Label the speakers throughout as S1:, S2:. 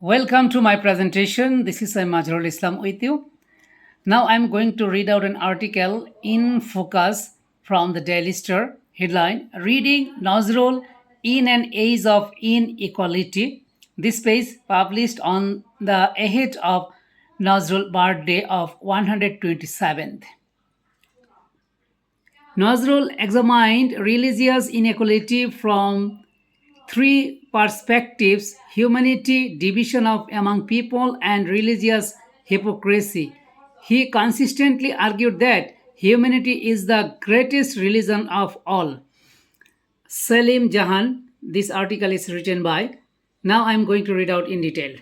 S1: Welcome to my presentation. This is Nazrul Islam with you. Now I'm going to read out an article in Focus from the Daily Star. Headline: Reading Nazrul in an Age of Inequality. This page published on the ahead of Nazrul birthday of 127th. Nazrul examined religious inequality from three perspectives: humanity, division of among people, and religious hypocrisy. He consistently argued that humanity is the greatest religion of all. Salim Jahan, this article is written by. Now I am going to read out in detail.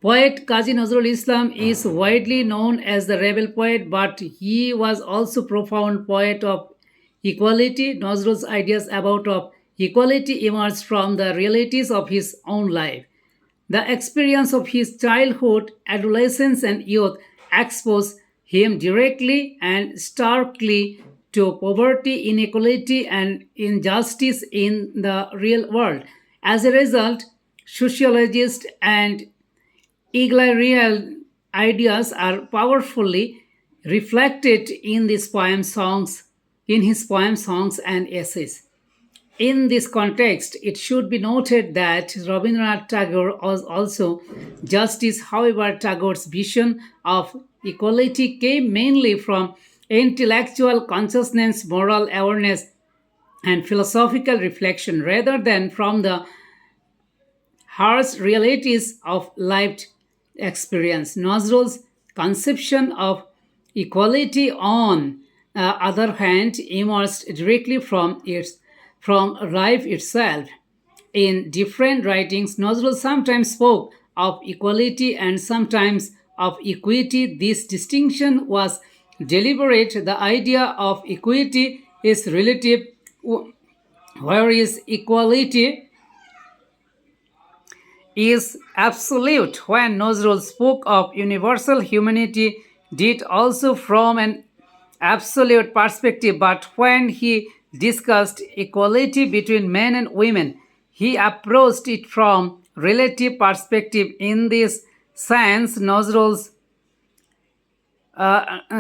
S1: Poet Kazi Nazrul Islam is widely known as the rebel poet, but he was also profound poet of equality. Nazrul's ideas about equality emerged from the realities of his own life. The experience of his childhood, adolescence, and youth exposed him directly and starkly to poverty, inequality, and injustice in the real world. As a result, sociologists and egalitarian ideas are powerfully reflected in his poem songs and essays. In this context, it should be noted that Rabindranath Tagore was also justice. However, Tagore's vision of equality came mainly from intellectual consciousness, moral awareness, and philosophical reflection rather than from the harsh realities of lived experience. Nazrul's conception of equality, on the other hand, emerged directly from life itself. In different writings, Nazrul sometimes spoke of equality and sometimes of equity. This distinction was deliberate. The idea of equity is relative, whereas equality is absolute. When Nazrul spoke of universal humanity, did also from an absolute perspective, but when he discussed equality between men and women, he approached it from relative perspective. In this sense, Nazrul's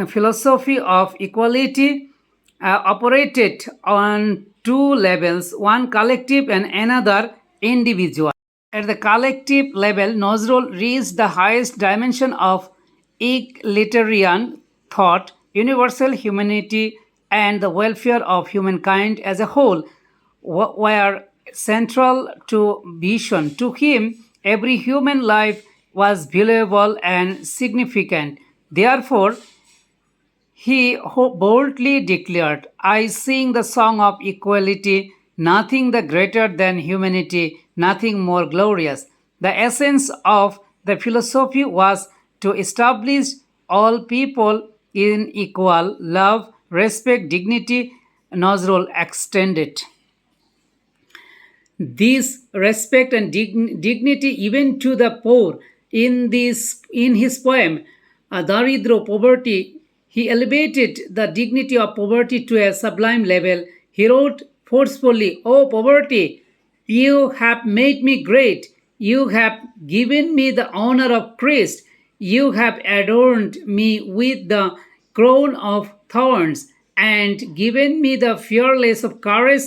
S1: philosophy of equality operated on two levels, one collective and another individual. At the collective level, Nazrul reached the highest dimension of egalitarian thought. Universal humanity and the welfare of humankind as a whole were central to vision. To him, every human life was valuable and significant. Therefore, he boldly declared, I sing the song of equality, nothing the greater than humanity, nothing more glorious. The essence of the philosophy was to establish all people in equal love, respect, dignity. Nazrul extended this respect and dignity even to the poor. In his poem Daridro, Poverty, he elevated the dignity of poverty to a sublime level. He wrote forcefully, O poverty, you have made me great. You have given me the honor of Christ. You have adorned me with the crown of thorns and given me the fearless of courage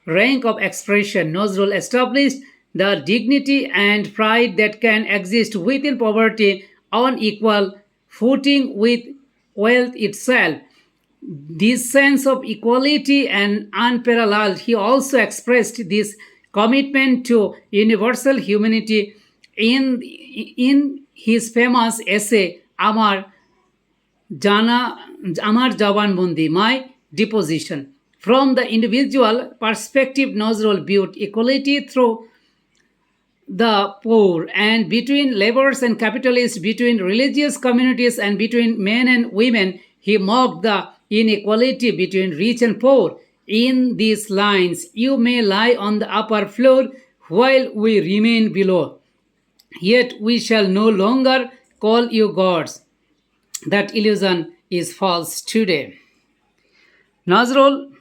S1: rank of expression. Nazrul established the dignity and pride that can exist within poverty on equal footing with wealth itself. This sense of equality and unparalleled, he also expressed this commitment to universal humanity in his famous essay Jana, Amar Jawan Bundi, My Deposition. From the individual perspective, Nazrul viewed equality through the poor and between laborers and capitalists, between religious communities and between men and women. He mocked the inequality between rich and poor. In these lines, you may lie on the upper floor while we remain below. Yet we shall no longer call you gods. That illusion is false today. Nazrul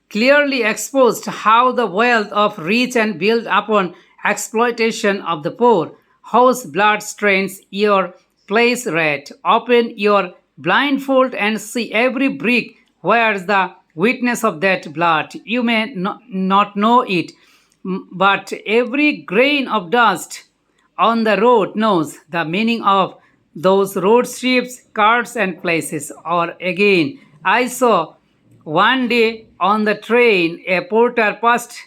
S1: clearly exposed how the wealth of rich and built upon exploitation of the poor. whose blood stains your place red. Open your blindfold and see every brick wears the witness of that blood. You may not know it, but every grain of dust on the road knows the meaning of those road strips, carts, and places. Or again, I saw one day on the train a porter passed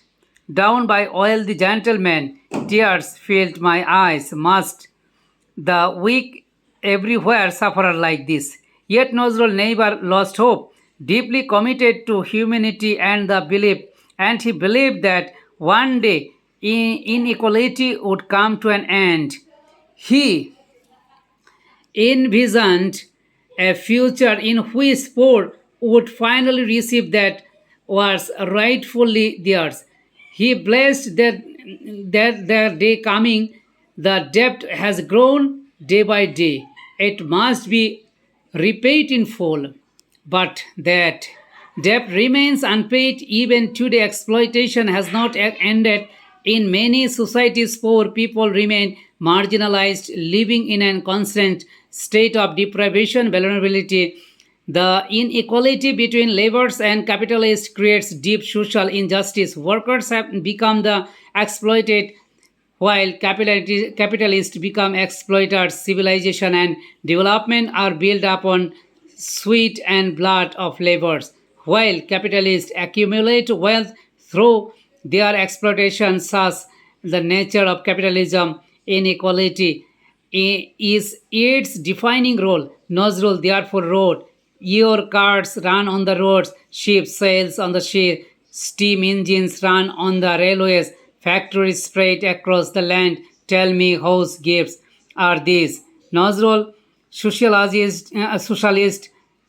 S1: down by all the gentlemen. Tears filled my eyes. Must the weak everywhere suffer like this? Yet Nazrul never lost hope, deeply committed to humanity and the belief, and he believed that one day inequality would come to an end. He envisioned a future in which poor would finally receive that was rightfully theirs. He blessed that their day coming. The debt has grown day by day. It must be repaid in full. But that debt remains unpaid even today. Exploitation has not ended. In many societies, poor people remain marginalized, living in a constant state of deprivation, vulnerability. The inequality between laborers and capitalists creates deep social injustice. Workers have become the exploited while capitalists become exploiters. Civilization and development are built upon sweat and blood of laborers, while capitalists accumulate wealth through their exploitation. Thus, the nature of capitalism, inequality, is its defining role. Nazrul therefore wrote, your cars run on the roads, ships sails on the sea, steam engines run on the railways, factories spread across the land. Tell me whose gifts are these? Nazrul, socialist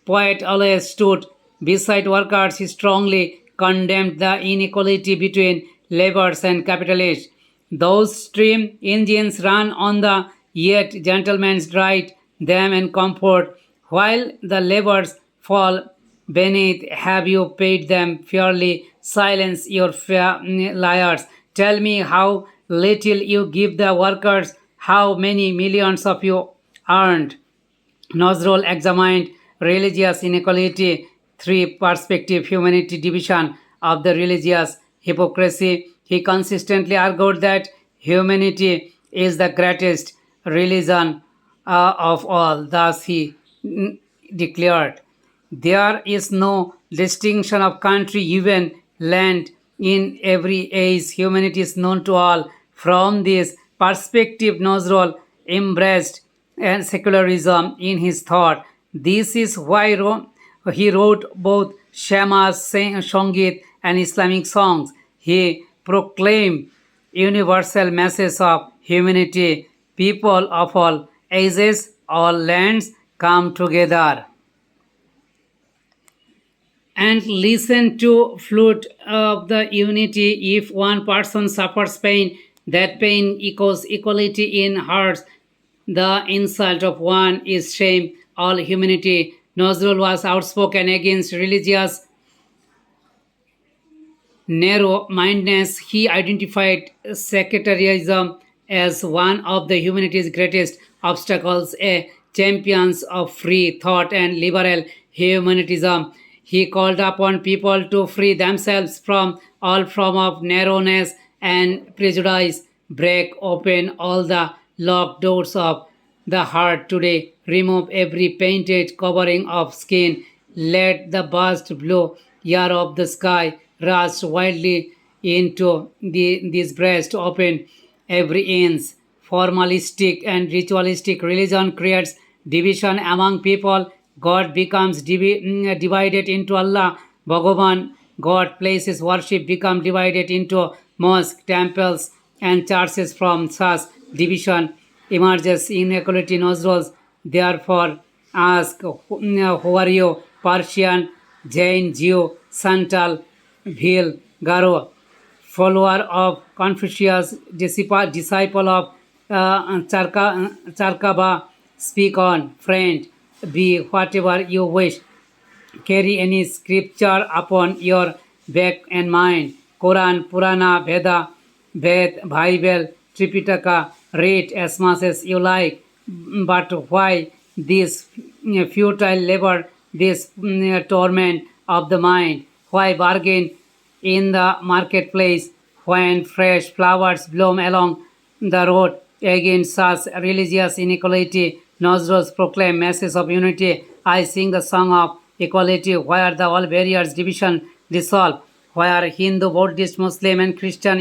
S1: poet, always stood beside workers. He strongly condemned the inequality between laborers and capitalists. Those steam engines run on the yet gentlemen ride them in comfort, while the laborers fall beneath. Have you paid them fairly? Silence your liars. Tell me how little you give the workers, how many millions of you earned. Nazrul examined religious inequality, three perspective humanity division of the religious hypocrisy. He consistently argued that humanity is the greatest religion of all. Thus, he declared, there is no distinction of country, even land. In every age, humanity is known to all. From this perspective, Nazrul embraced and secularism in his thought. This is why he wrote both Shamas, Songit, and Islamic songs. He proclaimed universal message of humanity. People of all ages, all lands come together and listen to flute of the unity. If one person suffers pain, that pain echoes equality in hearts. The insult of one is shame, all humanity. Nazrul was outspoken against religious narrow mindedness. He identified sectarianism as one of the humanity's greatest obstacles, a champion of free thought and liberal humanism. He called upon people to free themselves from all form of narrowness and prejudice, break open all the locked doors of the heart today, remove every painted covering of skin, let the vast blue air of the sky rush wildly into this breast, open every inch. Formalistic and ritualistic religion creates division among people. God becomes divided into Allah, Bhagavan, God places worship become divided into mosque, temples, and churches. From such division emerges inequality. Nazrul therefore ask, who are you? Persian, Jain, Jew, Santal, Bhil, Garo, follower of Confucius, disciple of Charkaba, speak on, friend, be whatever you wish. Carry any scripture upon your back and mind. Quran, Purana, Veda, Ved, Bible, Tripitaka, read as much as you like, but why this futile labor, this torment of the mind? Why bargain in the marketplace when fresh flowers bloom along the road against such religious inequality? Nazrul's proclaim message of unity. I sing the song of equality where the all barriers division dissolve, where Hindu, Buddhist, Muslim and Christian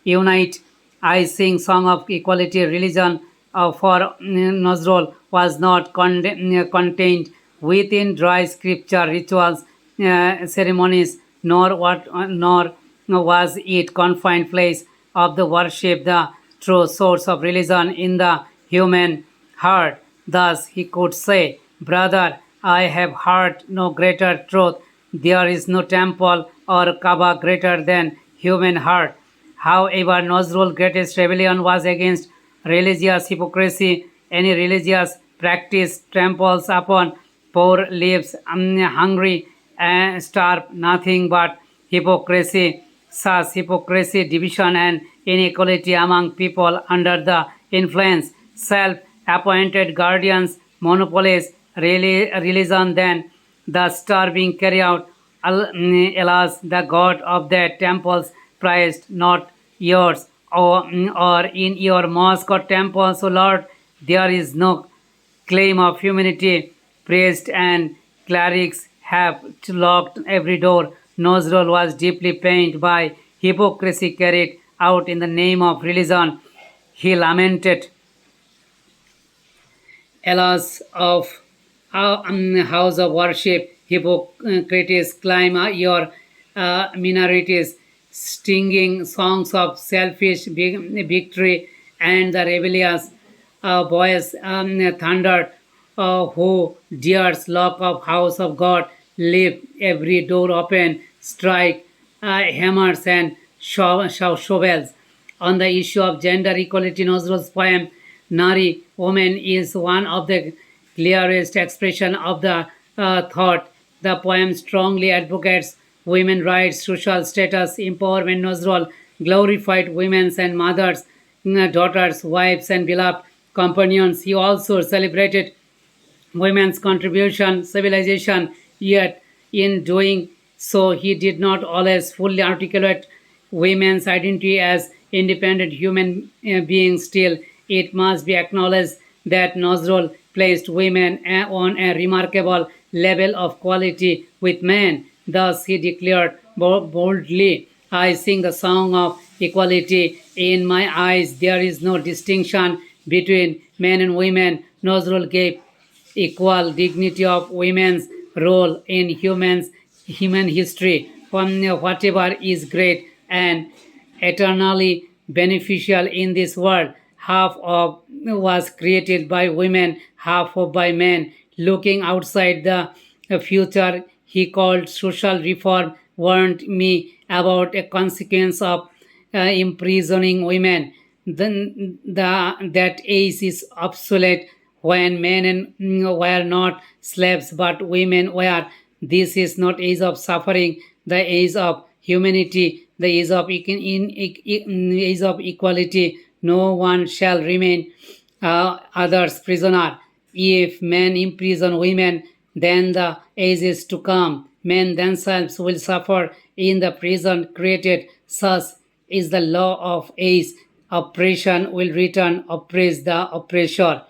S1: unite. I sing song of equality. Religion for Nazrul was not contained within dry scripture rituals, ceremonies, nor was it confined place of the worship, the true source of religion in the human heart. Thus he could say, Brother, I have heard no greater truth. There is no temple or Kaaba greater than human heart. However, Nazrul's greatest rebellion was against religious hypocrisy. Any religious practice tramples upon poor lives, hungry and starve, nothing but hypocrisy. Such hypocrisy, division, and inequality among people under the influence, self-appointed guardians, monopolies, religion, then the starving carry out. Alas, the God of their temples prized not yours, or in your mosque or temple, so Lord, there is no claim of humanity. Priests and clerics have locked every door. Nazrul was deeply pained by hypocrisy carried out in the name of religion. He lamented, Alas of house of worship, hypocrites climb your minorities, stinging songs of selfish victory, and the rebellious voice thundered, who dares lock up house of God, leave every door open, strike hammers and shovels. On the issue of gender equality, Nazrul's poem Nari, woman, is one of the clearest expression of the thought. The poem strongly advocates women's rights, social status, empowerment. Nazrul glorified women and mothers, daughters, wives, and beloved companions. He also celebrated women's contribution civilization, yet in doing so he did not always fully articulate women's identity as independent human beings. Still, it must be acknowledged that Nazrul placed women on a remarkable level of quality with men. Thus he declared boldly, I sing the song of equality. In my eyes there is no distinction between men and women. Nazrul gave equal dignity of women's role in human history. Whatever is great and eternally beneficial in this world, half of was created by women, half of by men. Looking outside the future, he called social reform, warned me about a consequence of imprisoning women. Then that age is obsolete when men were not slaves but women were. This is not age of suffering, the age of humanity, the age of age of equality. No one shall remain others prisoner. If men imprison women, then the ages to come, men themselves will suffer in the prison created. Such is the law of age. Oppression will return, oppress the oppressor.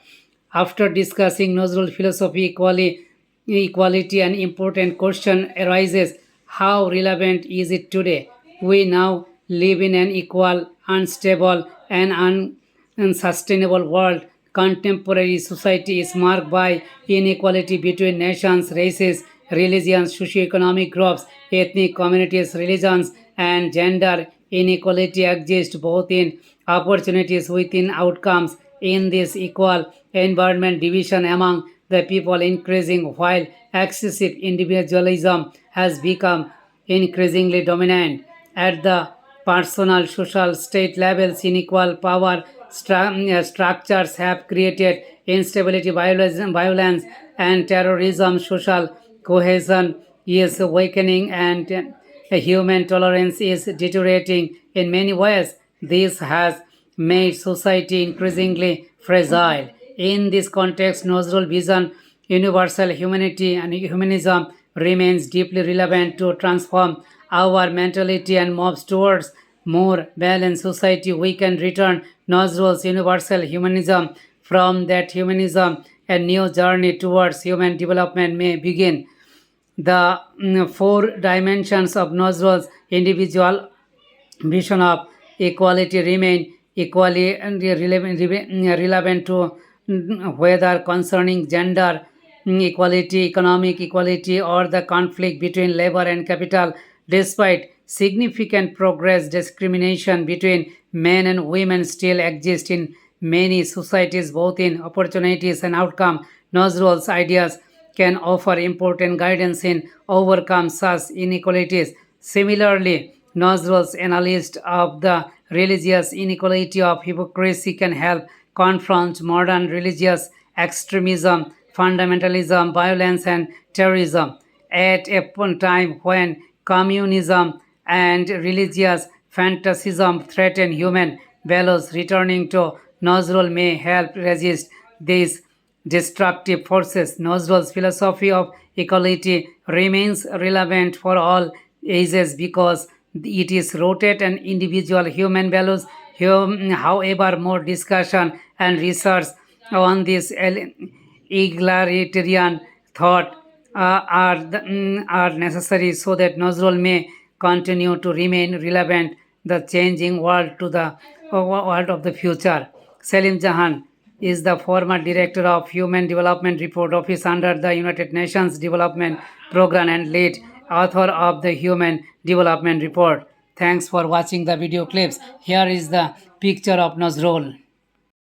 S1: After discussing Nazrul philosophy equality, an important question arises: how relevant is it today? We now live in an equal, unstable, and unsustainable world. Contemporary society is marked by inequality between nations, races, religions, socioeconomic groups, ethnic communities, religions, and gender inequality exists both in opportunities within outcomes. In this equal environment, division among the people increasing while excessive individualism has become increasingly dominant. At the personal, social, state levels, unequal power structures have created instability, violence, and terrorism. Social cohesion is weakening, and human tolerance is deteriorating in many ways. This has made society increasingly fragile. In this context, Nazrul vision universal humanity and humanism remains deeply relevant to transform our mentality and moves towards more balanced society. We can return Nazrul's universal humanism. From that humanism, a new journey towards human development may begin. The four dimensions of Nazrul's individual vision of equality remain equally relevant to whether concerning gender equality, economic equality, or the conflict between labor and capital. Despite significant progress, discrimination between men and women still exists in many societies, both in opportunities and outcome. Nazrul's ideas can offer important guidance in overcome such inequalities. Similarly, Nazrul's analysis of the religious inequality of hypocrisy can help confront modern religious extremism, fundamentalism, violence, and terrorism. At a time when communism and religious fanaticism threaten human values, returning to Nazrul may help resist these destructive forces. Nazrul's philosophy of equality remains relevant for all ages because it is rooted in individual human values. However, more discussion and research on this egalitarian thought are necessary so that Nazrul may continue to remain relevant the changing world to the world of the future. Salim Jahan is the former director of Human Development Report Office under the United Nations Development Program and lead author of the Human Development Report. Thanks for watching the video clips. Here is the picture of Nazrul.